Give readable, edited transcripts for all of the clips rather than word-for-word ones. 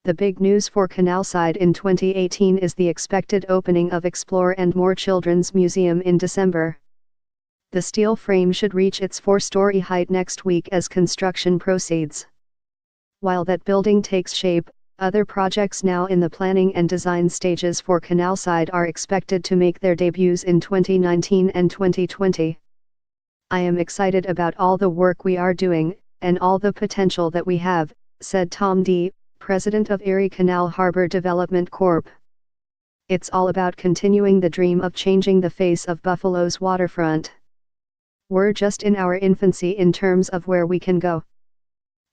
The big news for Canalside in 2018 is the expected opening of Explore and More Children's Museum in December. The steel frame should reach its 4-story height next week as construction proceeds. While that building takes shape, other projects now in the planning and design stages for Canalside are expected to make their debuts in 2019 and 2020. I am excited about all the work we are doing, and all the potential that we have, said Tom D., president of Erie Canal Harbor Development Corp. It's all about continuing the dream of changing the face of Buffalo's waterfront. We're just in our infancy in terms of where we can go.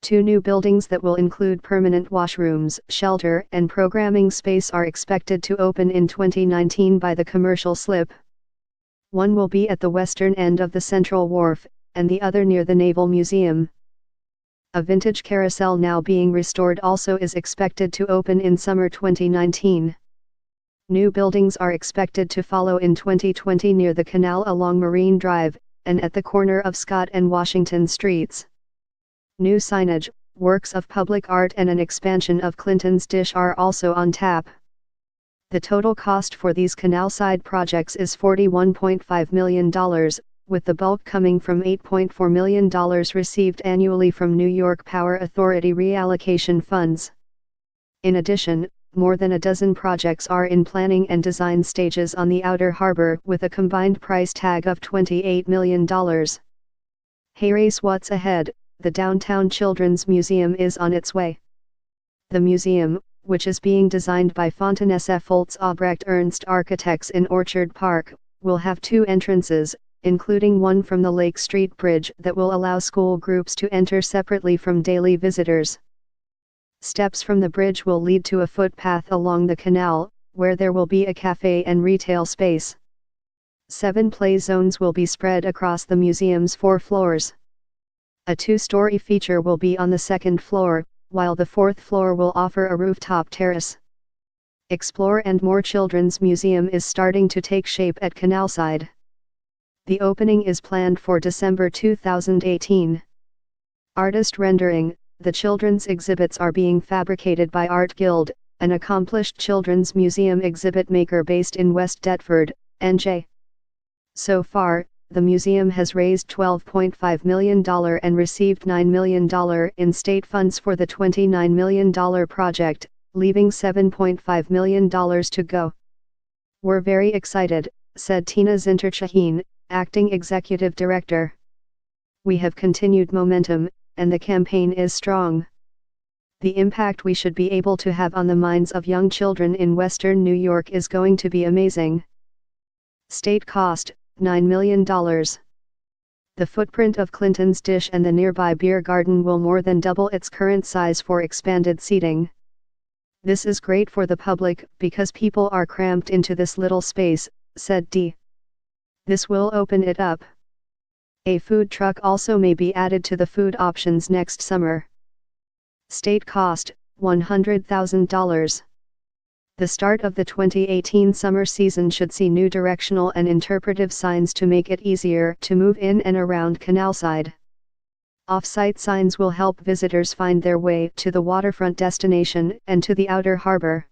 2 new buildings that will include permanent washrooms, shelter, and programming space are expected to open in 2019 by the commercial slip. One will be at the western end of the Central Wharf, and the other near the Naval Museum. A vintage carousel now being restored also is expected to open in summer 2019. New buildings are expected to follow in 2020 near the canal along Marine Drive, and at the corner of Scott and Washington Streets. New signage, works of public art and an expansion of Clinton's Dish are also on tap. The total cost for these Canalside projects is $41.5 million, with the bulk coming from $8.4 million received annually from New York Power Authority reallocation funds. In addition, more than a dozen projects are in planning and design stages on the outer harbor with a combined price tag of $28 million. Hey race, what's ahead? The Downtown Children's Museum is on its way. The museum, which is being designed by Fontanessa Foltz Obrecht Ernst Architects in Orchard Park, will have 2 entrances, including one from the Lake Street Bridge that will allow school groups to enter separately from daily visitors. Steps from the bridge will lead to a footpath along the canal, where there will be a cafe and retail space. 7 play zones will be spread across the museum's 4 floors. A 2-story feature will be on the 2nd floor, while the 4th floor will offer a rooftop terrace. Explore and More Children's Museum is starting to take shape at Canalside. The opening is planned for December 2018. Artist rendering: the children's exhibits are being fabricated by Art Guild, an accomplished children's museum exhibit maker based in West Deptford, NJ. So far, the museum has raised $12.5 million and received $9 million in state funds for the $29 million project, leaving $7.5 million to go. We're very excited, said Tina Zinterchahine, acting executive director. We have continued momentum, and the campaign is strong. The impact we should be able to have on the minds of young children in Western New York is going to be amazing. State cost: $9 million. The footprint of Clinton's Dish and the nearby beer garden will more than double its current size for expanded seating. This is great for the public because people are cramped into this little space, said D. This will open it up. A food truck also may be added to the food options next summer. State cost: $100,000. The start of the 2018 summer season should see new directional and interpretive signs to make it easier to move in and around Canalside. Off-site signs will help visitors find their way to the waterfront destination and to the outer harbor.